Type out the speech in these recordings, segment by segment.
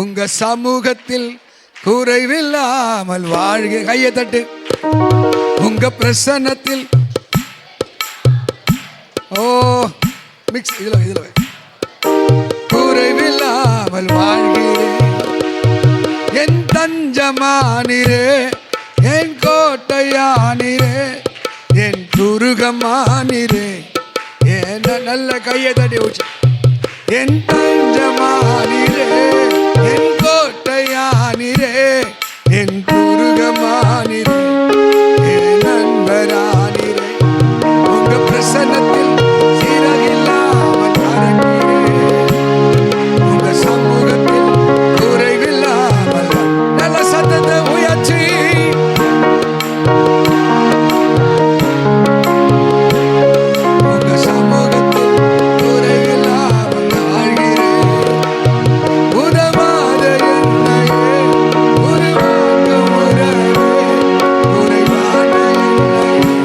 உங்க சமூகத்தில் குறைவில்லாமல் வாழ்க. கையை தட்டு. உங்க பிரசன்னத்தில் மிக்ஸ் இதுல குறைவில்லாமல் வாழ்கிறேன். என் தஞ்சமானிரே, என் கோட்டையானிரே, என் துருகமானிரே. என்ன நல்ல கையை தட்டி வச்சு. என் தஞ்சமானிரே, என் கோட்டையானிரே, என் துருகமானிரே, என் நண்பரானிரே. உங்க பிரசன்னத்தில் சீரகில்லாமல் நடக்கிறேன். உங்க சமூகத்தில் குறைவில்லாமல். நல்ல சத்தத்தை உயர்ச்சி. உங்க சமூகத்தில் குறைவில்லாமல் வாழ்கிறேன். உதவாத என்னையே உருவாக்கும் உறவே, குறைவான என்னையே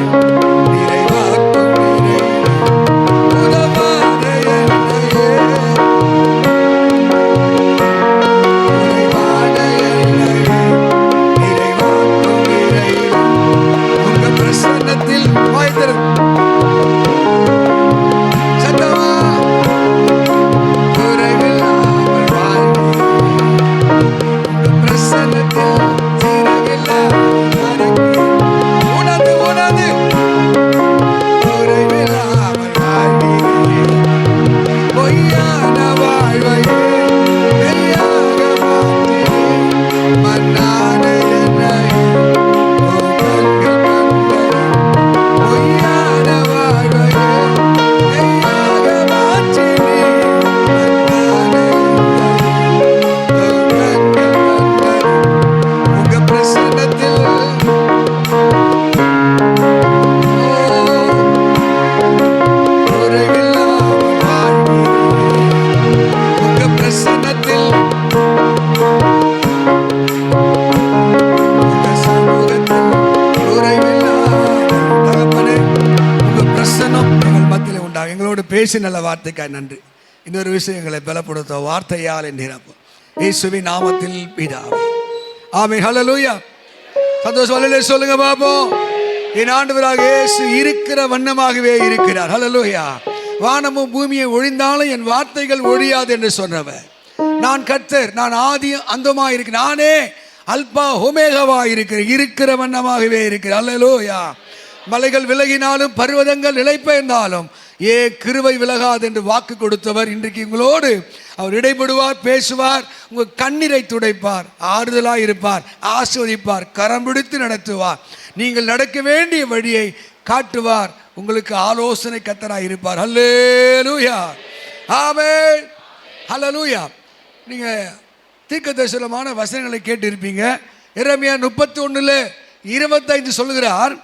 நிறைவாக்கும் நிறைவே. உதவாத என்னையே குறைவான என்னையே நிறைவாக்கும் நிறைவே. உங்க பிரசன்னத்தில் வாய்த்தரு சத்தமா குறைவில்லாமல் வாழ்கிறேன். உங்க பிரசன்னத்தில் சீரகில்லாமல் நடக்கிறேன். உணர்ந்து உணர்ந்து குறைவில்லாமல் வாழ்கிறேன். பொய்யான வாழ்வையே மெய்யாக மாற்றினேன். மன்னான என்னையே உன் கண்கள் கண்டன. பொய்யான வாழ்வையே மெய்யாக மாற்றினேன். மன்னான என்னையே உன் கண்கள் கண்டன. உங்க பிரசன்னத்தில் குறைவில்லாமல் வாழ்கிறேன். உங்க பிரசன்னத்தில் உங்க சமூகத்தில் குறைவில்லாமல். தகப்பனே, உங்க பிரசன்னம் எங்கள் மத்தியில் உண்டாகும். எங்களோடு பேசி நல்ல வார்த்தைக்காய் நன்றி. இன்னொரு விஷயம் எங்களை பலப்படுத்த வார்த்தையால் நிரப்பும். இயேசுவின் நாமத்தில் பிதாவே, ஆமென். ஹல்லேலூயா. சந்தோஷம் அல்லேலூயா சொல்லுங்க பாப்போம். என் ஆண்டவராக இயேசு இருக்கிற வண்ணமாகவே இருக்கிறார். ஹல்லேலூயா. வானமும் பூமியை ஒழிந்தாலும் என் வார்த்தைகள் ஒழியாது என்று சொன்னவர் நான் கர்த்தர், நான் ஆதி அந்தமாய் இருக்கிறேன், நானே அல்பா ஒமேகாவா இருக்கிறேன், இருக்கிற வண்ணமாகவே இருக்கிறேன். ஹல்லேலூயா. மலைகள் விலகினாலும் பர்வதங்கள் நிலைபெயர்ந்தாலும் கிருபை விலகாது என்று வாக்கு கொடுத்தவர் இன்றைக்கு உங்களோடு அவர் இடைப்படுவார், பேசுவார், உங்கள் கண்ணீரை துடைப்பார், ஆறுதலாக இருப்பார், ஆசீர்வதிப்பார், கரம் பிடித்து நடத்துவார், நீங்கள் நடக்க வேண்டிய வழியை காட்டுவார், உங்களுக்கு ஆலோசனை கர்த்தராய் இருப்பார். ஹல்லேலூயா. ஆமென். ஹல்லேலூயா. நீங்கள் தீர்க்கதரிசனமான வசனங்களை கேட்டு இருப்பீங்க. எரேமியா 31:25 சொல்லுகிறார்,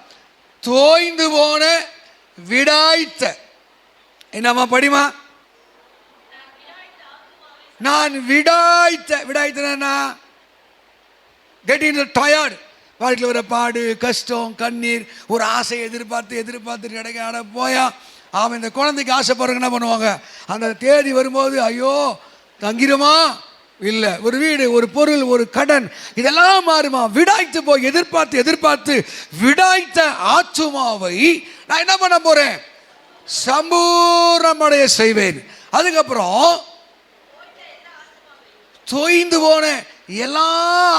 தோய்ந்து போன விடாய்த்த. என்னம்மா படிமா? நான் விடாய்த்தனா கெட்டிங் டயர்டு. வாழ்க்கையில் ஒரு பாடு, கஷ்டம், கண்ணீர், ஒரு ஆசை எதிர்பார்த்து கிடைக்காத போயா அவன் இந்த குழந்தைக்கு ஆசைப்படுறவங்க என்ன பண்ணுவாங்க? அந்த தேதி வரும்போது ஐயோ தங்கிருமா, இல்லை ஒரு வீடு, ஒரு பொருள், ஒரு கடன், இதெல்லாம் மாறுமா? விடாய்த்து போய் எதிர்பார்த்து விடாய்த்த ஆத்துமாவை நான் என்ன பண்ண போறேன்? சம்பூர்ணமடைய செய்வேன். அதுக்கப்புறம் தோய்ந்து போன எல்லா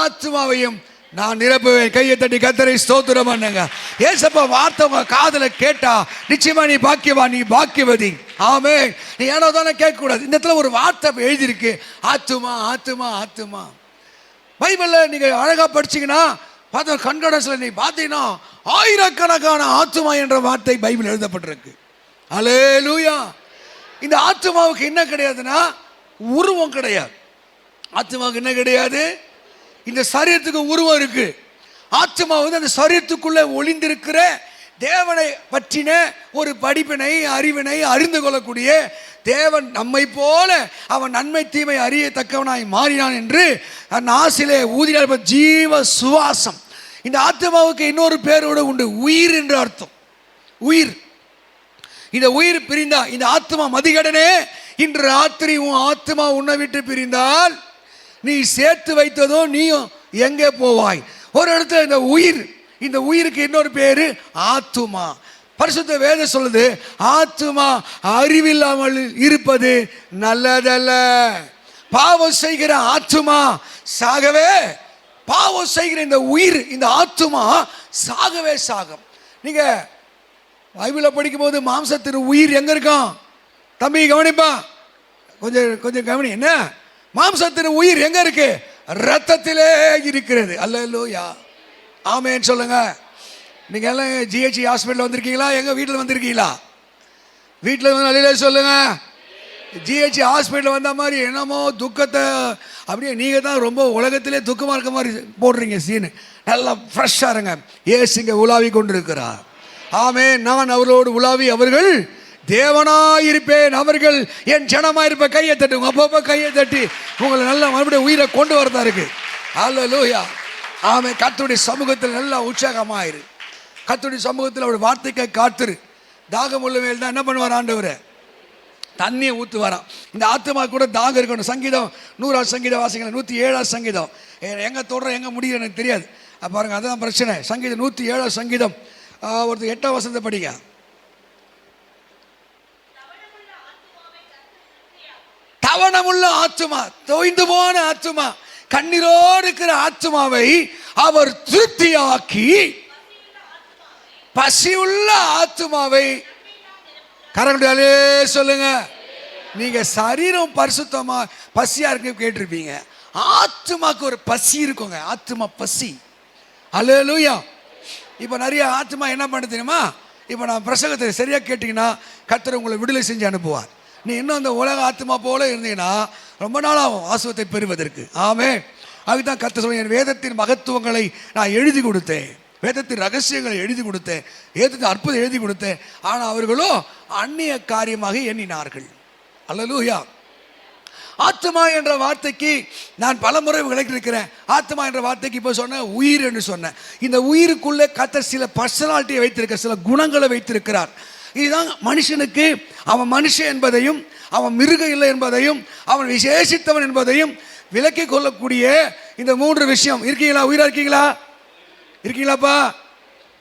ஆத்துமாவையும் நான் நிரப்புவேன். கையை தட்டி கர்த்தரை ஸ்தோத்திரம் பண்ணுங்க. ஏசப்பா வார்த்தை உங்க காதுல கேட்டா நிச்சயமா நீ பாக்கியவான், நீ பாக்கியவதி. ஆமென். நீ ஏனோ தானே கேட்க கூடாது. இந்த இடத்துல ஒரு வார்த்தை எழுதியிருக்கு, ஆத்துமா ஆத்துமா ஆத்துமா. பைபிள்ல நீங்க அழகா படிச்சீங்கன்னா பார்த்தா கண்கடன்ஸ்ல நீ பார்த்தீங்கன்னா ஆயிரக்கணக்கான ஆத்துமா என்ற வார்த்தை பைபிள் எழுதப்பட்டிருக்கு. அல்லேலூயா. இந்த ஆத்துமாவுக்கு என்ன கிடையாதுன்னா உருவம் கிடையாது. ஆத்துமாவுக்கு என்ன கிடையாது? இந்த சரீரத்துக்கு உருவம் இருக்கு. ஆத்துமா வந்து அந்த சரீரத்துக்குள்ள ஒளிந்திருக்கிற தேவனை பற்றின ஒரு படிப்பினை, அறிவினை அறிந்து கொள்ளக்கூடிய தேவன் நம்மை போல அவன் நன்மை தீமை அறியத்தக்கவனாய் மாறினான் என்று அந்த ஆசிலே ஊதினார். ஜீவ சுவாசம். இந்த ஆத்மாவுக்கு இன்னொரு பேரோடு உண்டு, உயிர் என்று அர்த்தம். உயிர். இந்த உயிர் பிரிந்தா இந்த ஆத்மா மதிகடனே, இன்று ராத்திரி உன் ஆத்மா உன்னை விட்டு பிரிந்தால் நீ சேர்த்து வைத்ததோ நீயும் எங்கே போவாய். ஒரு இடத்துல இந்த உயிருக்கு இன்னொரு பேரு ஆத்துமா. பரிசுத்த வேதம் சொல்லுது, ஆத்துமா அறிவில்லாமல் இருப்பது நல்லதல்ல. பாவம் செய்கிற ஆத்துமா சாகவே, பாவம் செய்கிற இந்த உயிர், இந்த ஆத்துமா சாகவே சாகும். நீங்க பைபிளை படிக்கும் போது மாம்சத்தின் உயிர் எங்க இருக்கும்? தம்பி கவனிப்பா, கொஞ்சம் கவனி. என்ன? மாம்சத்தின் உயிர் எங்க இருக்கு? ரத்தத்திலே இருக்கிறது. அல்லேலூயா, ஆமென் சொல்லுங்க. நீங்க எல்லாம் ஜிஹெச் ஹாஸ்பிட்டல் வந்திருக்கீங்களா? எங்க வீட்டில் வந்திருக்கீங்களா? வீட்டில் வந்து அல்லேலூயா சொல்லுங்க. ஜிஹெச் ஹாஸ்பிட்டல் வந்த மாதிரி என்னமோ துக்கத்தை அப்படியே நீங்கள் தான் ரொம்ப உலகத்திலே துக்கமாக இருக்க மாதிரி போடுறீங்க சீனு. நல்லா ஃப்ரெஷ்ஷாக இருங்க. ஏசுங்க உலாவி கொண்டிருக்கிறார். ஆமென். நான் அவர்களோடு உலாவி அவர்கள் தேவனாயிருப்பேன், அவர்கள் என் ஜனமாயிருப்ப. கையை தட்டி, உங்க அப்பப்போ கையை தட்டி உங்களை நல்லா மறுபடியும் உயிரை கொண்டு வரதா இருக்கு. அல்லேலூயா, ஆமென். கர்த்தருடைய சமூகத்தில் நல்லா உற்சாகமாயிரு. கர்த்தருடைய சமூகத்தில் அவருடைய வார்த்தைக்கு காத்துரு. தாகம் உள்ள மேல் தான் என்ன பண்ணுவார் ஆண்டவர்? தண்ணியை ஊற்று வரான். இந்த ஆத்மா கூட தாகம் இருக்கணும். சங்கீதம் 100 சங்கீதம் வாசிக்கலாம். 107 சங்கீதம். எங்கே தொடர எங்கே முடியும் எனக்கு தெரியாது. பாருங்க, அதுதான் பிரச்சனை. சங்கீதம் 107 சங்கீதம் ஒருத்தர் 8ஆம் வசனத்தை படிங்க. தவணமுள்ள ஆத்துமா, தொய்ந்து போன ஆத்துமா, கண்ணீரோடு இருக்கிற ஆத்துமாவை அவர் திருப்தியாக்கி, பசியுள்ள ஆத்துமாவை கரங்களாலே சொல்லுங்க. நீங்க சரீரம் பரிசுத்தமா பசியா இருக்கு கேட்டிருப்பீங்க. ஆத்துமாக்கு ஒரு பசி இருக்குங்க, ஆத்துமா பசி. அல்லேலூயா. இப்ப நிறைய ஆத்துமா என்ன பண்ண தெரியுமா? இப்ப நான் பிரசங்கத்தை சரியா கேட்டீங்கன்னா கர்த்தர் உங்களை விடுதலை செஞ்சு அனுப்புவார். நீ இன்னும் அந்த உலக ஆத்மா போல இருந்தீங்கன்னா ரொம்ப நாள் ஆகும் ஆசுவத்தை பெறுவதற்கு. ஆமென். அதுதான் கர்த்தர் சொல்ல, என் வேதத்தின் மகத்துவங்களை நான் எழுதி கொடுத்தேன், வேதத்தின் ரகசியங்களை எழுதி கொடுத்தேன், வேதத்தின் அற்புதம் எழுதி கொடுத்தேன். ஆனால் அவர்களோ அந்நிய காரியமாக எண்ணினார்கள். அல்லேலூயா. ஆத்மா என்ற வார்த்தைக்கு நான் பல முறை விளக்கியிருக்கிறேன். ஆத்மா என்ற வார்த்தைக்கு இப்போ சொன்ன உயிர் என்று சொன்னேன். இந்த உயிருக்குள்ளே கர்த்தர் சில பர்சனாலிட்டியை வைத்திருக்கிறார், சில குணங்களை வைத்திருக்கிறார். இதுதான் மனுஷனுக்கு அவன் மனுஷன் என்பதையும், அவன் மிருகம் இல்லை என்பதையும், அவன் விசேஷித்தவன் என்பதையும் விலக்கி கொள்ளக்கூடிய இந்த 3 விஷயம். இருக்கீங்களா? உயிரா இருக்கீங்களா? இருக்கீங்களாப்பா?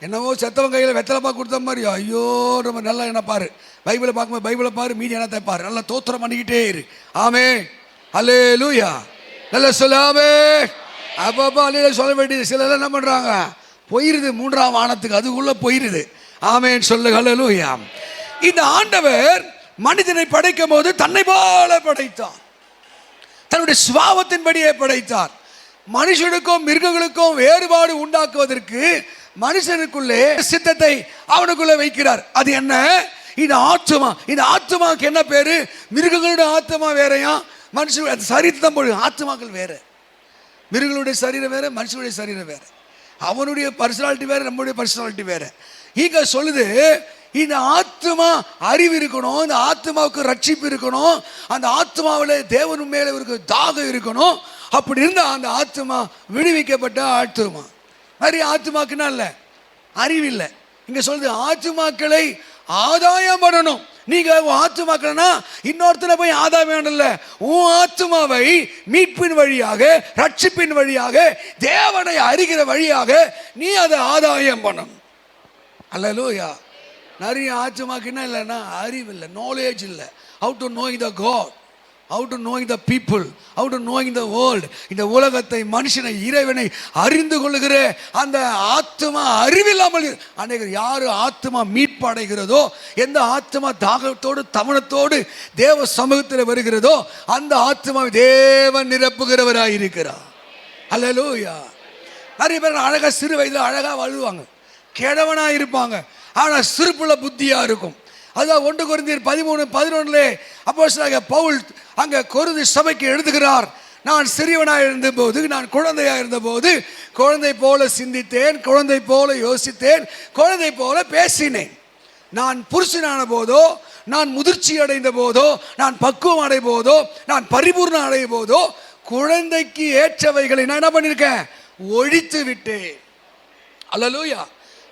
என்னவோ செத்தவன் கையில் வெத்தலைப்பா கொடுத்த மாதிரி, ஐயோ ரொம்ப நல்லா என்ன பாரு, பைபிளை பார்க்கும்போது பைபிளை பாரு, மீதி என்னத்தை பாரு, நல்லா தோத்திரம் பண்ணிக்கிட்டே இரு. ஆமென். அல்லேலூயா. நல்லா சொல்லாமே. அப்பப்பா அல்லேலூயா சொல்ல வேண்டியது. சிலர் என்ன பண்ணுறாங்க, போயிருது 3ஆம் வானத்துக்கு, அதுக்குள்ளே போயிருது. ஆமென் சொல்லு. அல்லேலூயா. இந்த ஆண்டவர் மனிதனை படைக்கும் போது தன்னை போல படைத்தார், தன்னுடைய சுபாவத்தின்படியே படைத்தார். மனுஷனுக்கும் மிருகங்களுக்கும் வேறுபாடு உண்டாக்குவதற்கு மனுஷனுக்குள்ளே சித்தத்தை அவனுக்குள்ளே வைக்கிறார். அது என்ன? இந்த ஆத்மா. இந்த ஆத்மாவுக்கு என்ன பேரு? மிருகங்களுடைய ஆத்மா வேறையா, மனுஷனுடைய சரீரம் போடு. ஆத்மாக்கள் வேற, மிருகங்களுடைய சரீரம் வேற, மனுஷனுடைய சரீரம் வேற. அவனுடைய பர்சனாலிட்டி வேற, நம்முடைய பர்சனாலிட்டி வேற. இங்க சொல்லுது, இந்த ஆத்மா அறிவு இருக்கணும், இந்த ஆத்மாவுக்கு ரட்சிப்பு இருக்கணும், அந்த ஆத்மாவில் தேவன் மேலே ஒரு தாகம் இருக்கணும். அப்படி இருந்தால் அந்த ஆத்மா விடுவிக்கப்பட்ட ஆத்மா. நிறைய ஆத்மாக்குன்னா இல்லை, அறிவில்லை. இங்க சொல்லுது ஆத்மாக்களை ஆதாயம் பண்ணணும். நீங்க ஆத்மாக்கள்னா இன்னொருத்தனை போய் ஆதாயம் இல்லை, உன் ஆத்மாவை மீட்பின் வழியாக, ரட்சிப்பின் வழியாக, தேவனை அறிகிற வழியாக நீ அதை ஆதாயம் பண்ணணும். அல்லேலூயா. நிறைய ஆத்மாக்குன்னா இல்லைன்னா அறிவு இல்லை, நாலேஜ் இல்லை. how to knowing the God, how to knowing the people, how to knowing the world. இந்த உலகத்தை, மனுஷனை, இறைவனை அறிந்து கொள்ளுகிற அந்த ஆத்மா அறிவில்லாமல் அநேகர். யாரு ஆத்மா மீட்பு அடைகிறதோ, எந்த ஆத்மா தாகத்தோடு தமனத்தோடு தேவ சமூகத்தில் வருகிறதோ அந்த ஆத்மாவை தேவன் நிரப்புகிறவராக இருக்கிறார். அல்லேலூயா. நிறைய பேர் அழகா சிறு வயதில் அழகா வாழ்வாங்க, கிழவனா இருப்பாங்க, ஆனா சிறுப்புள்ள புத்தியா இருக்கும். அதான் 1 கொரிந்தியர் 13:11 அப்போஸ்தலனாகிய பவுல் அங்க கொரிந்து சபைக்கு எழுதுகிறார். நான் சிறியவனாக இருந்தபோது, நான் குழந்தையாக இருந்தபோது குழந்தை போல சிந்தித்தேன், குழந்தை போல யோசித்தேன், குழந்தை போல பேசினேன். நான் புருஷனான போதோ, நான் முதிர்ச்சி அடைந்த போதோ, நான் பக்குவம் அடைய போதோ, நான் பரிபூர்ணம் அடைய போதோ குழந்தைக்கு ஏற்றவைகளை நான் என்ன பண்ணியிருக்கேன்? ஒழித்து விட்டேன். அல்லேலூயா.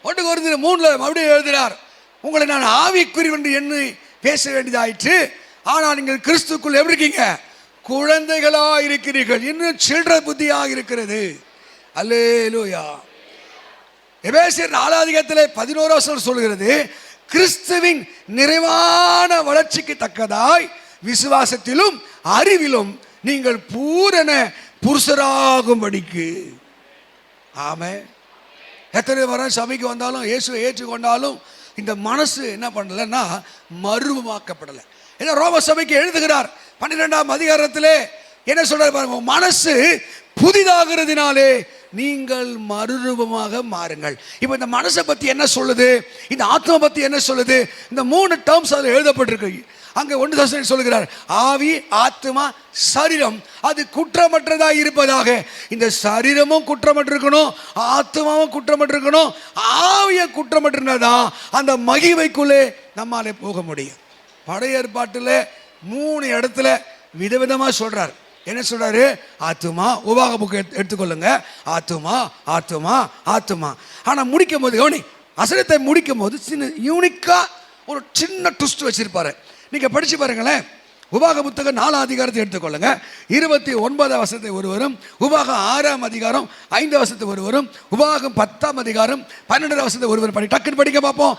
1 கொரிந்தியர் 3 அப்படியே எழுதுகிறார், உங்களை நான் ஆவிக்குரியவன் என்று எண்ணி பேச வேண்டியதாயிற்று, ஆனால் நீங்கள் கிறிஸ்துக்குள் எப்படி இருக்கீங்க? குழந்தைகளாக இருக்கிறீர்கள். இன்னும் சில்ட்ரன் புத்தியாக இருக்கிறது. அல்லேலூயா. எபேசியர் 4:11 சொல்கிறது, கிறிஸ்துவின் நிறைவான வளர்ச்சிக்கு தக்கதாய் விசுவாசத்திலும் அறிவிலும் நீங்கள் பூரண புருஷராகும்படிக்கு. ஆமென். எத்தனை வரம் சபைக்கு வந்தாலும் இயேசுவை ஏற்றுக்கொண்டாலும் இந்த மனசு என்ன பண்ணலன்னா மறுரூபமாக்கப்படலை. ஏன்னா ரோம சபைக்கு எழுதுகிறார் 12ஆம் அதிகாரத்திலே என்ன சொல்றாரு பாருங்க, மனசு புதிதாகிறதுனாலே நீங்கள் மறுரூபமாக மாறுங்கள். இப்போ இந்த மனசை பற்றி என்ன சொல்லுது, இந்த ஆத்மா பற்றி என்ன சொல்லுது, இந்த 3 டேர்ம்ஸ் அதில் எழுதப்பட்டிருக்கு. அங்கே 1 தசனில் சொல்லுகிறார், ஆவி, ஆத்மா, சரீரம் அது குற்றமற்றதாக இருப்பதாக. இந்த சரீரமும் குற்றமற்றிருக்கணும், ஆத்மாவும் குற்றமற்றிருக்கணும், ஆவியை குற்றமற்றிருந்ததான் அந்த மகிமைக்குள்ளே நம்மாலே போக முடியும். பழைய ஏற்பாட்டில் 3 இடத்துல விதவிதமாக சொல்றார். என்ன சொல்றாரு, ஆத்துமா. உபாக புக்கு எடுத்துக்கொள்ளுங்க, ஆத்துமா ஆத்துமா ஆத்துமா. ஆனால் முடிக்கும் போது கவனி, வசனத்தை முடிக்கும் போது சின்ன யூனிக்கா ஒரு சின்ன ட்விஸ்ட் வச்சிருப்பாரு. நீங்க படிச்சு பாருங்களேன். உபாக புத்தகம் 4ஆம் அதிகாரத்தை எடுத்துக்கொள்ளுங்க, 29ஆம் வசனத்தை ஒருவரும், உபாகம் 6ஆம் அதிகாரம் 5ஆம் வசனத்தை ஒருவரும், உபாகம் 10ஆம் அதிகாரம் 12ஆம் வசனத்தை ஒருவரும் படி. டக்குன்னு படிக்க பார்ப்போம்.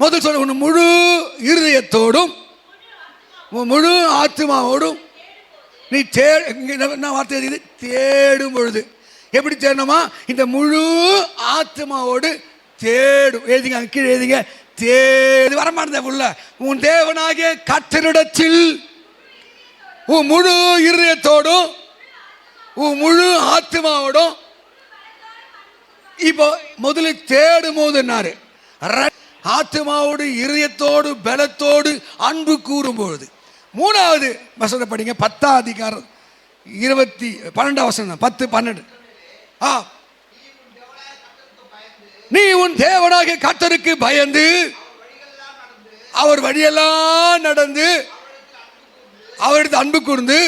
முதல் சொல்ல, உன் முழு இருதயத்தோடும் முழு ஆத்மாவோடும் நீ என்ன வார்த்தை இது, தேடும் பொழுது. எப்படி தேடணுமா, இந்த முழு ஆத்மாவோடு தேடும். எழுதிங்க, கீழே எழுதிங்க, தேடு. வரமாட்டேன் உள்ள. உன் தேவனாகிய கர்த்தரிடத்தில் உன் முழு இருதயத்தோடும் உன் முழு ஆத்மாவோடும். இப்போ முதல்ல தேடும் போதுன்னாரு, ஆத்மாவோடு இருதயத்தோடு பலத்தோடு அன்பு கூறும் பொழுது. 3வது வசனத்தை படிங்க, 10ஆம் அதிகாரம் 12ஆம் வசனம், 10-12. நீ உன் தேவனாகிய கர்த்தருக்கு பயந்து அவர் வழியெல்லாம் நடந்து அவரிடத்தில் அன்பு கூர்ந்து.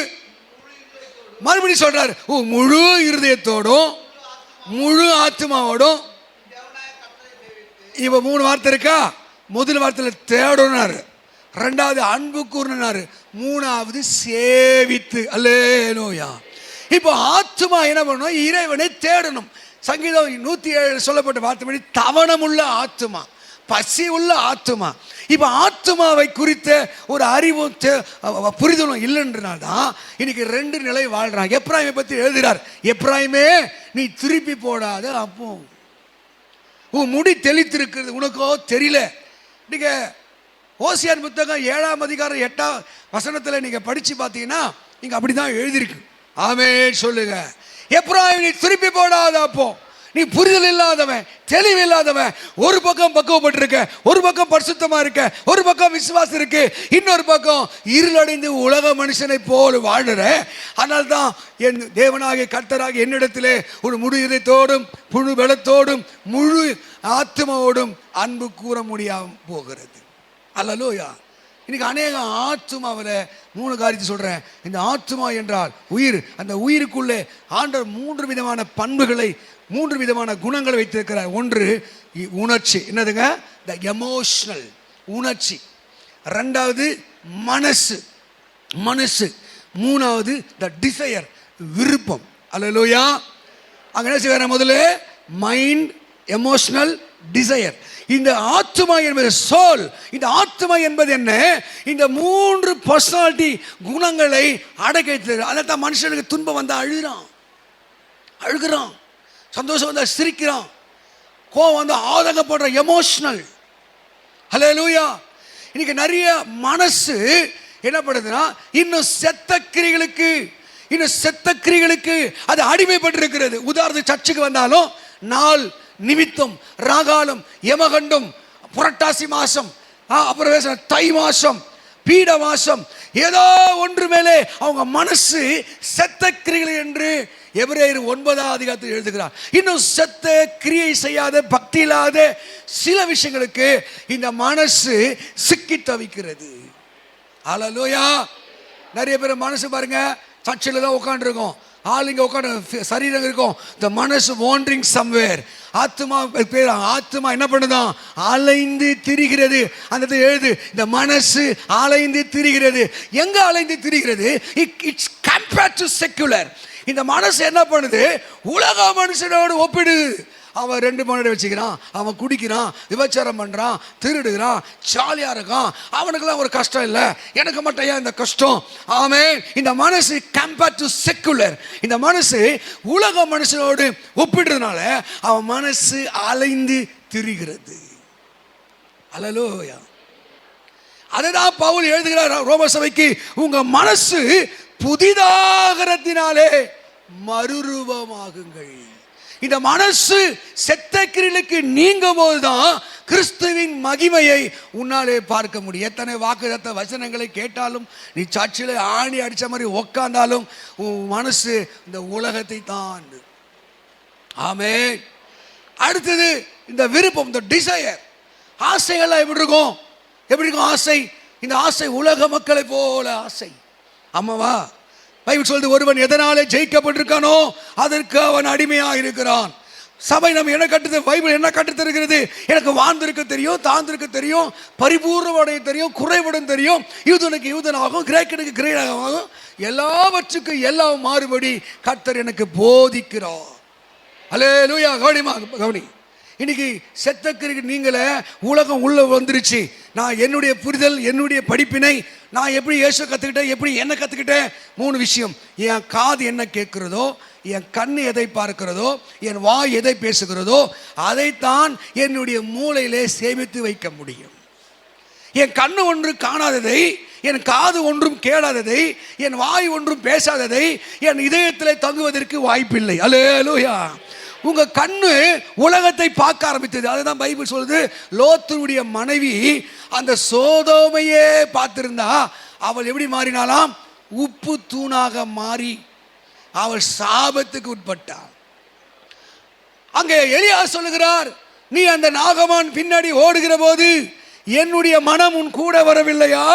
மறுபடியும் சொல்றாரு, முழு இருதயத்தோடும் முழு ஆத்மாவோடும். இப்ப 3 வார்த்தை இருக்கா. முதல் வார்த்தையில் தேடனாரு, 2வது அன்பு கூர்னாரு, 3வது சேவித்து. அல்லேலூயா. இப்போ ஆத்மா என்ன பண்ணணும், இறைவனை தேடணும். சங்கீதம் 107 சொல்லப்பட்ட வார்த்தைப்படி தவணமுள்ள ஆத்மா, பசி உள்ள ஆத்மா. இப்ப ஆத்மாவை குறித்த ஒரு அறிவும் புரிதலும் இல்லைன்றனால்தான் இன்னைக்கு 2 நிலை வாழ்றாங்க. எப்ராயிமை பத்தி எழுதுகிறார், எப்ராயிமே நீ திருப்பி போடாத, அப்போ உன் முடி தெளித்திருக்கிறது உனக்கோ தெரியல. நீங்க ஓசியான் புத்தகம் 7ஆம் அதிகாரம் 8ஆம் வசனத்தில் நீங்க படிச்சு பார்த்தீங்கன்னா நீங்க அப்படிதான் எழுதியிருக்கு. ஆமென் சொல்லுங்க. எப்ராயிம் நீ திருப்பி போடாத, அப்போ நீ புரிதல் இல்லாதவன், தெளிவு இல்லாதவன். ஒரு பக்கம் பக்குவப்பட்டிருக்க, ஒரு பக்கம் பரிசுத்தமா இருக்க, ஒரு பக்கம் விசுவாசம் இருக்கு, இன்னொரு பக்கம் இருளடைந்து உலக மனுஷனை போல வாழுற. அதனால தான் என் தேவனாகிய கர்த்தராகிய என்னிடத்திலே ஒரு முழு இதயத்தோடும் முழு பலத்தோடும் முழு ஆத்மாவோடும் அன்பு கூற முடியாம போகிறது. அல்லேலூயா. இன்னைக்கு அநேக ஆத்மாவில் 3 காரியத்தை சொல்றேன். இந்த ஆத்மா என்றால் உயிர். அந்த உயிருக்குள்ளே ஆண்டவர் 3 விதமான பண்புகளை, 3 விதமான குணங்களை வைத்திருக்கிறார். ஒன்று உணர்ச்சி, என்னதுங்க, த எமோஷனல் உணர்ச்சி. 2வது மனசு, மனசு. 3வது த டிசையர், விருப்பம். அல்லேலூயா. அங்க என்ன செய்வார், முதல்ல மைண்ட், எமோஷனல், டிசையர். இந்த ஆத்மா என்பது சோல். இந்த ஆத்மா என்பது என்ன, இந்த 3 பர்சனாலிட்டி குணங்களை அடக்கி. அதான் மனுஷனுக்கு துன்பம் வந்தா அழுகிறான், சந்தோஷம் வந்தா சிரிக்கிறான், கோபம் வந்தா ஆதங்கப்படுற, எமோஷனல். ஹல்லேலூயா. இன்னைக்கு நிறைய மனசு என்ன பண்ணுதுன்னா இன்னும் செத்த கிரிகளுக்கு அது அடிமைப்பட்டிருக்கிறது. உதாரணத்துக்கு சர்ச்சுக்கு வந்தாலும் நாள் நிமித்தம், ராகாலம், யமகண்டம், புரட்டாசி மாசம், அப்புறம் தை மாசம், பீட மாசம், ஏதோ ஒன்று மேலே அவங்க மனசு செத்த கிரிகள் என்று எபிரேயர் 9ஆம் அதிகாரத்தில் எழுதுகிறார். இன்னும் செத்த கிரியை செய்யாத, பக்தி இல்லாத சில விஷயங்களுக்கு இந்த மனசு சிக்கி தவிக்கிறது. அல்லேலூயா. நிறைய பேர் மனசு பாருங்க, சர்ச்சில் தான் உட்காந்துருக்கோம், ஆள் இங்கே உட்காந்து சரீரம் இருக்கும், இந்த மனசு வாண்டரிங் சம்வேர். ஆத்மா பேர், ஆத்மா என்ன பண்ணுதான்? அலைந்து திரிகிறது. அந்த எழுது, இந்த மனசு அலைந்து திரிகிறது. எங்க அலைந்து திரிகிறது? It's compared to secular. இந்த மனசு என்ன பண்ணுது? உலக மனுஷனோடு ஒப்பிடு. அவன் 2 மணி வச்சுக்கிறான், அவன் குடிக்கிறான், விபச்சாரம் பண்ணுறான், திருடுகிறான், ஜாலியாக இருக்கான், அவனுக்கெல்லாம் ஒரு கஷ்டம் இல்லை, எனக்கு மட்டும் ஏன் இந்த கஷ்டம்? ஆமென். இந்த மனசு கம்பேர்ட் டு செக்குலர். இந்த மனசு உலக மனுஷனோடு ஒப்பிடுறதுனால அவன் மனசு அலைந்து திரிகிறது. அல்லேலூயா. அதுதான் பவுல் எழுதுகிறார் ரோம சபைக்கு, உங்க மனசு புதிதாகிறதினாலே மறுரூபமாகுங்கள். இந்த மனசு செத்த கிரியைகளுக்கு நீங்கும் போதுதான் கிறிஸ்துவின் மகிமையை உன்னாலே பார்க்க முடியும். எத்தனை வாக்குத்தத்த வசனங்களை கேட்டாலும், நீ சர்ச்சில் ஆணி அடித்த மாதிரி உக்காந்தாலும், உன் மனசு இந்த உலகத்தை தான். ஆமென். அடுத்தது இந்த விருப்பம், இந்த டிசையர், ஆசைகள்லாம் எப்படி இருக்கும்? எப்படி இருக்கும் ஆசை? இந்த ஆசை உலக மக்களை போல ஆசை. ஆமாவா? பைபிள் சொல்லுது, ஒருவன் எதனாலே ஜெயிக்கப்பட்டிருக்கானோ அதற்கு அவன் அடிமையாக இருக்கிறான். சபை நம்ம என்ன கட்டுது? பைபிள் என்ன கட்டு தருகிறது? எனக்கு வாழ்ந்திருக்க தெரியும், தாழ்ந்திருக்க தெரியும், பரிபூர்ணமடைய தெரியும், குறைவுடன் தெரியும், யூதனுக்கு யூதனாகும், கிரேக்கனுக்கு கிரேக்கனாகும், எல்லாவற்றுக்கும் எல்லாம் மாறுபடி கர்த்தர் எனக்கு போதிக்கிறார். அல்லேலூயா. கவனி. இன்னைக்கு செத்தக்கிற்கு நீங்களே உலகம் உள்ள வந்துருச்சு. நான் என்னுடைய புரிதல், என்னுடைய படிப்பினை, நான் எப்படி இயேசு கற்றுக்கிட்டேன், எப்படி என்ன கற்றுக்கிட்டேன்? 3 விஷயம். என் காது என்ன கேட்கிறதோ, என் கண் எதை பார்க்கிறதோ, என் வாய் எதை பேசுகிறதோ, அதைத்தான் என்னுடைய மூளையிலே சேமித்து வைக்க முடியும். என் கண்ணு ஒன்று காணாததை, என் காது ஒன்றும் கேளாததை, என் வாய் ஒன்றும் பேசாததை என் இதயத்தில் தங்குவதற்கு வாய்ப்பில்லை. அல்லேலூயா. உங்க கண்ணு உலகத்தை பார்க்க ஆரம்பித்தது. அதுதான் பைபிள் சொல்லுது, லோத்துடைய மனைவி அந்த சோதோமையே பார்த்திருந்தா அவள் எப்படி மாறினாலாம்? உப்பு தூணாக மாறி அவள் சாபத்துக்கு உட்பட்டாள். அங்கே எலியா சொல்லுகிறார், நீ அந்த நாகமான் பின்னாடி ஓடுகிற போது என்னுடைய மனம் உன் கூட வரவில்லையா?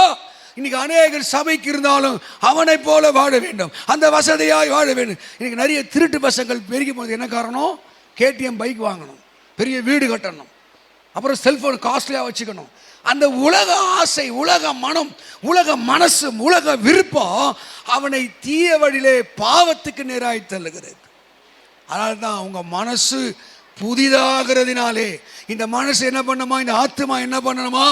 இன்னைக்கு அநேகர் சபைக்கு இருந்தாலும் அவனை போல வாழ வேண்டும், அந்த வசதியாய் வாழ வேண்டும். இன்னைக்கு நிறைய திருட்டு பசங்கள் பெருகும் போது என்ன காரணம்? கேடிஎம் பைக் வாங்கணும், பெரிய வீடு கட்டணும், அப்புறம் செல்போன் காஸ்ட்லியாக வச்சுக்கணும். அந்த உலக ஆசை, உலக மனம், உலக மனசு, உலக விருப்பம் அவனை தீய வழியிலே பாவத்துக்கு நேராய் தள்ளுகிறது. அதனால தான் உங்க மனசு புதிதாகிறதுனாலே இந்த மனசு என்ன பண்ணுமா? இந்த ஆத்மா என்ன பண்ணணுமா?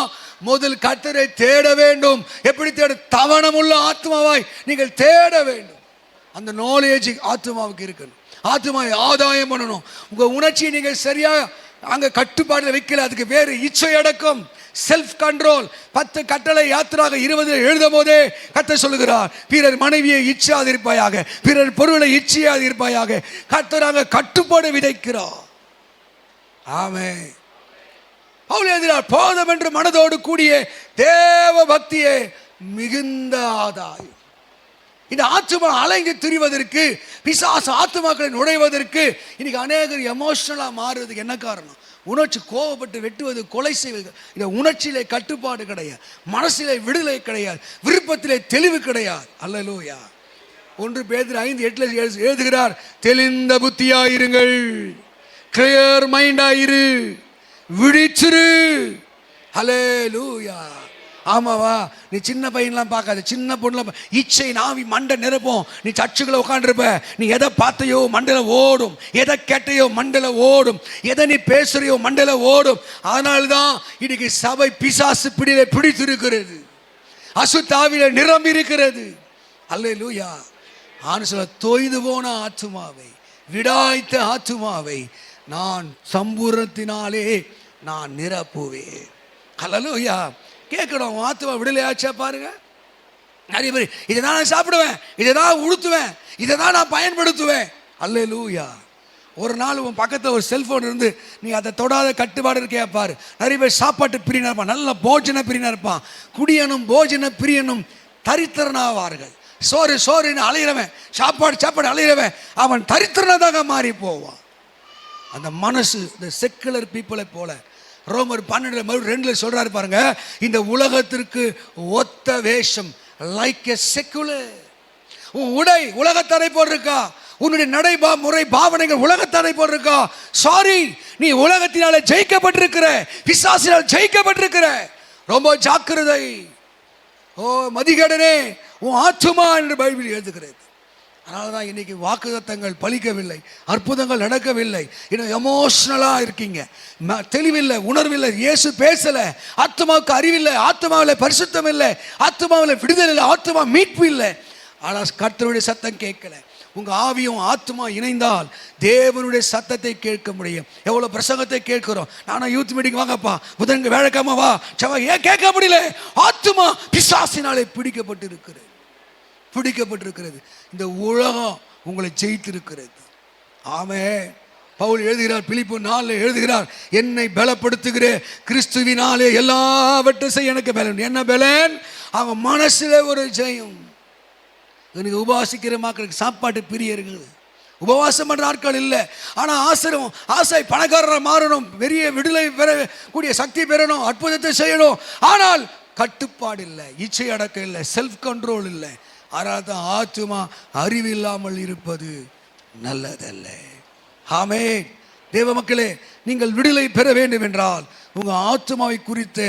முதல் கர்த்தரை தேட வேண்டும். எப்படி தேட? தவணமுள்ள ஆத்மாவாய் நீங்கள் தேட வேண்டும். அந்த நாலேஜ் ஆத்மாவுக்கு இருக்கணும். ஆத்மாவை ஆதாயம் பண்ணணும். உங்க உணர்ச்சியை நீங்கள் சரியா அங்க கட்டுப்பாடுல வைக்கல. அதுக்கு வேறு இச்சை அடக்கம், செல்ஃப் கண்ட்ரோல். 10 கட்டளை யாத்திராக 20 எழுதும் போதே கர்த்தர் சொல்லுகிறார், பிறர் மனைவியை இச்சையாதிருப்பாயாக, பிறர் பொருளை இச்சையாதிருப்பாயாக. கர்த்தராக கட்டுப்பாடு விதைக்கிறார். ஆமென். பவுல் எழுதினார், போதும் என்று மனதோடு கூடிய தேவ பக்தியே மிகுந்த ஆதாயம். இந்த ஆத்மா அலைந்து திரிவதற்கு, பிசாசு ஆத்மாக்களை நுழைவதற்கு இன்னைக்கு அநேகர் எமோஷனலா மாறுவதுக்கு என்ன காரணம்? உணர்ச்சி, கோபப்பட்டு வெட்டுவது, கொலை செய்வது. இந்த உணர்ச்சியிலே கட்டுப்பாடு கிடையாது, மனசிலே விடுதலை கிடையாது, விருப்பத்திலே தெளிவு கிடையாது. அல்லேலூயா. 1 பேதுரு 5:8 எழுதுகிறார், தெளிந்த புத்தியாயிருங்கள், கிளியர் மைண்டாயிரு, விழிச்சிரு. ஹல்லேலூயா. ஆமாவா? நீ சின்ன பையன்லாம் பார்க்காத, சின்ன பொண்ணுலாம் இச்சை நாவி மண்டை நிரப்போம். நீ சர்ச்சுக்குள்ள உட்காந்துருப்ப, நீ எதை பார்த்தையோ மண்டல ஓடும், எதை கேட்டையோ மண்டல ஓடும், எதை நீ பேசுறியோ மண்டல ஓடும். அதனால்தான் இன்னைக்கு சபை பிசாசு பிடியில பிடித்திருக்கிறது, அசுத்தாவில நிரம்பி இருக்கிறது. அல்லேலூயா. ஆனசுல தொய்து போன ஆத்துமாவை, விடாய்த்த ஆத்துமாவை நான் சம்பூர்ணத்தினாலே நான் நிரப்புவேன். அல்லேலூயா. கேட்கணும், ஆத்துமா விடுதலையாச்சா பாருங்க. நிறைய பேர் இதை தான் நான் சாப்பிடுவேன், இதை தான் உடுத்துவேன், இதை தான் நான் பயன்படுத்துவேன். அல்லேலூயா. ஒரு நாள் உன் பக்கத்தில் ஒரு செல்ஃபோன் இருந்து நீ அதை தொடாத கட்டுப்பாடு இருக்கே பாரு. நிறைய பேர் சாப்பாட்டு பிரியனா இருப்பான், நல்ல போஜன பிரியனா இருப்பான். குடியனும் போஜன பிரியனும் தரித்திரனாவார்கள். சோறு சோறுன்னு அலையிறவன், சாப்பாடு சாப்பாடு அலையிறவன் அவன் தரித்திரனாக மாறி போவான். அந்த மனசு இந்த செக்குலர் பீப்புளை போல ரோமர் 12:2 சொல்றாரு பாருங்க, இந்த உலகத்திற்கு ஒத்த வேஷம், லைக் எ செக்குலர். உன் உடை உலகத்தரை போல் இருக்கா? உன்னுடைய முறை பாவனைகள் உலகத்தாரை போல் இருக்கா? சாரி, நீ உலகத்தினால ஜெயிக்கப்பட்டிருக்கிற, பிசாசினால் ஜெயிக்கப்பட்டிருக்கிற. ரொம்ப ஜாக்கிரதை. ஓ மதிகேடனே, உன் ஆத்துமா என்று பைபிள் எழுதுகிறது. அதனால தான் இன்னைக்கு வாக்குத்தத்தங்கள் பலிக்கவில்லை, அற்புதங்கள் நடக்கவில்லை. இன்னும் எமோஷனலாக இருக்கீங்க, தெளிவில்லை, உணர்வில்லை. இயேசு பேசலை, ஆத்மாவுக்கு அறிவில்லை, ஆத்மாவில் பரிசுத்தம் இல்லை, ஆத்மாவில் விடுதலை இல்லை, ஆத்மா மீட்பு இல்லை. ஆனால் கர்த்தருடைய சத்தம் கேட்கல. உங்கள் ஆவியும் ஆத்மா இணைந்தால் தேவனுடைய சத்தத்தை கேட்க முடியும். எவ்வளோ பிரசங்கத்தை கேட்கிறோம். நானும் யூத் மீட்டிங் வாங்கப்பா, புதன்கு வேலைக்காம வா, செவ்வாய், ஏன் கேட்க முடியல? ஆத்மா பிசாசினாலே பிடிக்கப்பட்டிருக்கிறது. இந்த உலகம் உங்களை ஜெயித்திருக்கிறது. ஆமென். பவுல் எழுதுகிறார், பிலிப்பு 4 எழுதுகிறார், என்னை பலப்படுத்துகிற கிறிஸ்துவினாலே எல்லாவற்றையும் செய்ய எனக்கு பலன். என்ன பலன்? அவன் மனசுல ஒரு ஜெயம். எனக்கு உபவாசிக்கிற மக்களுக்கு சாப்பாட்டு பிரியர்கள், உபவாசம் பண்ற ஆட்கள் இல்லை. ஆனால் ஆசை பணக்காரரை மாறணும், பெரிய விடுதலை பெறக்கூடிய சக்தி பெறணும், அற்புதத்தை செய்யணும். ஆனால் கட்டுப்பாடு இல்லை, இச்சை அடக்கம் இல்லை, செல்ஃப் கண்ட்ரோல் இல்லை. அதனால தான் ஆத்துமா அறிவில்லாமல் இருப்பது நல்லதல்ல. ஆமென். தேவ மக்களே, நீங்கள் விடுதலை பெற வேண்டும் என்றால் உங்கள் ஆத்துமாவை குறித்த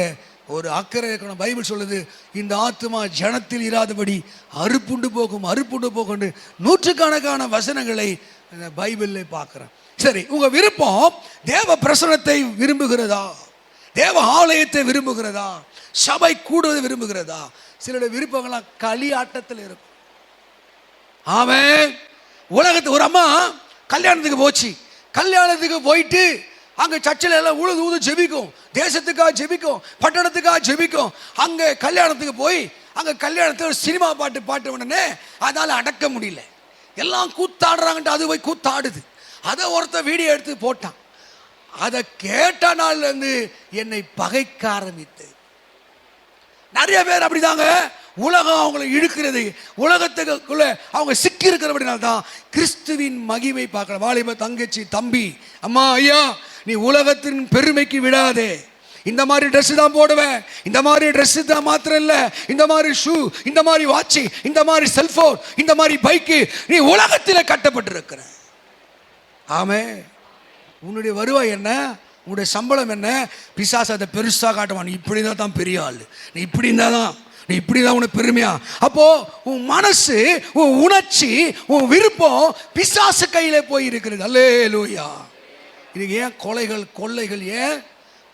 ஒரு அக்கறை இருக்கணும். பைபிள் சொல்லுது, இந்த ஆத்துமா ஜனத்தில் இராதபடி அறுப்புண்டு போகும் நூற்றுக்கணக்கான வசனங்களை பைபிளில் பார்க்குறேன். சரி, உங்கள் விருப்பம் தேவ பிரசனத்தை விரும்புகிறதா, தேவ ஆலயத்தை விரும்புகிறதா, சபை கூடுவதை விரும்புகிறதா? சிலருடைய விருப்பங்கள்லாம் களி ஆட்டத்தில் இருக்கும். ஆமென். உலகத்து ஒரு அம்மா கல்யாணத்துக்கு போச்சு. கல்யாணத்துக்கு போயிட்டு அங்கே சர்ச்சில் எல்லாம் ஊது ஜெபிக்கும், தேசத்துக்காக ஜெபிக்கும், பட்டணத்துக்காக ஜெபிக்கும். அங்கே கல்யாணத்துக்கு போய் அங்கே கல்யாணத்தில் சினிமா பாட்டு உடனே அதனால் அடக்க முடியல. எல்லாம் கூத்தாடுறாங்கன்ட்டு அது போய் கூத்தாடுது. அதை ஒருத்தர் வீடியோ எடுத்து போட்டான். அதை கேட்ட நாள்லேருந்து என்னை பகைக்க ஆரம்பித்து. நிறைய பேர் அப்படிதாங்க. உலகம் அவங்களை இழுக்கிறது, உலகத்துக்குள்ள அவங்க சிக்கி இருக்கிறபடினால்தான் கிறிஸ்துவின் மகிமை பார்க்கலாம். வாலிப தங்கச்சி, தம்பி, அம்மா, ஐயா, நீ உலகத்தின் பெருமைக்கு விடாதே. இந்த மாதிரி ட்ரெஸ் தான் போடுவேன், இந்த மாதிரி ட்ரெஸ் தான் மாத்திரம் இல்லை, இந்த மாதிரி ஷூ, இந்த மாதிரி வாட்சி, இந்த மாதிரி செல்போன், இந்த மாதிரி பைக்கு, நீ உலகத்தில் கட்டப்பட்டிருக்கிற. ஆமே. உன்னுடைய வருவாய் என்ன, உன்னுடைய சம்பளம் என்ன? பிசாசு அதை பெருசாக காட்டுவான். நீ இப்படி தான் பெரிய ஆள், நீ இப்படி இருந்தாதான், நீ இப்படி தான் உனக்கு பெருமையா. அப்போ உன் மனசு, உன் உணர்ச்சி, உன் விருப்பம் பிசாசு கையில போய் இருக்கிறது. அல்லேலூயா. இதுக்கு ஏன் கொள்ளைகள் ஏன்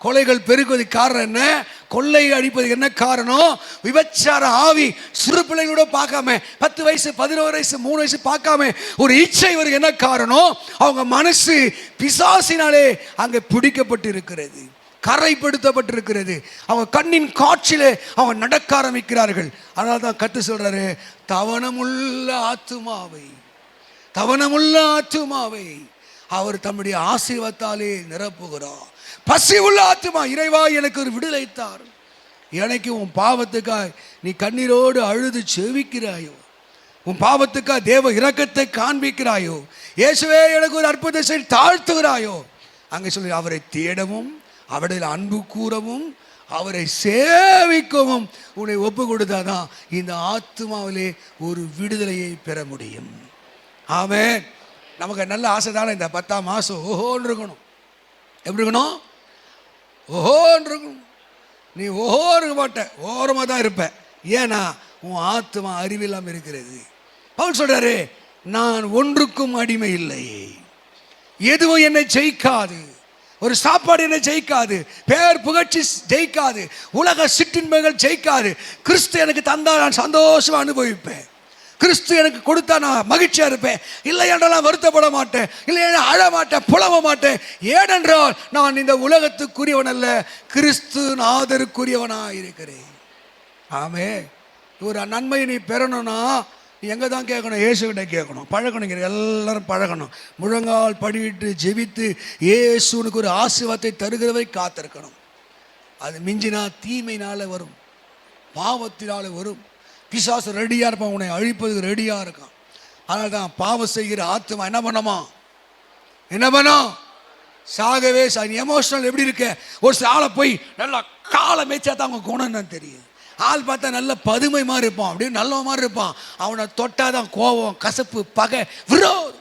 கொலைகள் பெருக்குவதுக்கு காரணம் என்ன? கொள்ளை அடிப்பதுக்கு என்ன காரணம்? விபச்சார ஆவி சிறு பிள்ளைகளோட பார்க்காம, 10 வயசு 11 வயசு 3 வயசு பார்க்காம ஒரு இச்சை வருது. என்ன காரணம்? அவங்க மனசு பிசாசினாலே அங்கே பிடிக்கப்பட்டு இருக்கிறது, கரைப்படுத்தப்பட்டிருக்கிறது. அவங்க கண்ணின் காட்சியிலே அவங்க நடக்க ஆரம்பிக்கிறார்கள். அதனால தான் கத்து சொல்றாரு, தவணமுள்ள ஆத்துமாவை அவர் தம்முடைய ஆசீர்வாதத்தாலே நிரப்புகிறார். பசி உள்ள ஆத்துமா, இறைவா எனக்கு ஒரு விடுதலை தார். எனக்கு உன் பாவத்துக்காய் நீ கண்ணீரோடு அழுது செவிக்கிறாயோ, உன் பாவத்துக்காய் தேவ இரக்கத்தை காண்பிக்கிறாயோ, இயேசுவே எனக்கு ஒரு அற்புதத்தை தாழ்த்துகிறாயோ, அங்கே சொல்லி அவரை தேடவும், அவருடைய அன்பு கூறவும், அவரை சேவிக்கவும் உன்னை ஒப்பு கொடுத்தாதான் இந்த ஆத்துமாவிலே ஒரு விடுதலையை பெற முடியும். ஆமென். நமக்கு நல்ல ஆசை தானே இந்த 10ஆம் மாதம் ஓஹோன்னு இருக்கணும். எப்படி இருக்கணும்? ஓஹோன்னு இருக்கணும். நீ ஓஹோ இருக்க மாட்ட, ஓரமாக தான் இருப்ப. ஏன்னா உன் ஆத்மா அறிவில்லாமல் இருக்கிறது. பவுல் சொல்றாரு, நான் ஒன்றுக்கும் அடிமை இல்லை, எதுவும் என்னை ஜெயிக்காது, ஒரு சாப்பாடு என்னை ஜெயிக்காது, பேர் புகழ்ச்சி ஜெயிக்காது, உலக சிற்றின்மைகள் ஜெயிக்காது. கிறிஸ்து எனக்கு தந்தா நான் சந்தோஷமா அனுபவிப்பேன், கிறிஸ்து எனக்கு கொடுத்தா நான் மகிழ்ச்சியா இருப்பேன், இல்லை என்றால் வருத்தப்பட மாட்டேன், இல்லை என்றால் அழ மாட்டேன், புலவ மாட்டேன். ஏனென்றால் நான் இந்த உலகத்துக்குரியவன் அல்ல, கிறிஸ்து நாதருக்குரியவனாக இருக்கிறேன். ஆமே. ஒரு நன்மையை நீ பெறணும்னா நீ எங்கே தான் கேட்கணும்? இயேசுகிட்ட கேட்கணும், பழகணும். எல்லாரும் பழகணும், முழங்கால் படிவிட்டு ஜெபித்து இயேசுனுக்கு ஒரு ஆசீர்வாதத்தை தருகிறவை காத்திருக்கணும். அது மிஞ்சினா தீமையினால வரும், பாவத்தினால வரும். பிசாசு ரெடியாக இருப்பான், உன்னை அழிப்பதுக்கு ரெடியாக இருக்கான். அதனால தான் பாவம் செய்கிற ஆத்மா என்ன பண்ணும்? சாகவே எமோஷனல். எப்படி இருக்க? ஒரு சில ஆளை போய் நல்லா காலை மேய்ச்சா தான் அவங்க குணம் தான் தெரியும். ஆள் பார்த்தா நல்ல பதுமை மாதிரி இருப்பான், அப்படியே நல்ல மாதிரி இருப்பான். அவனை தொட்டாதான் கோபம், கசப்பு, பகை, விரோதம்.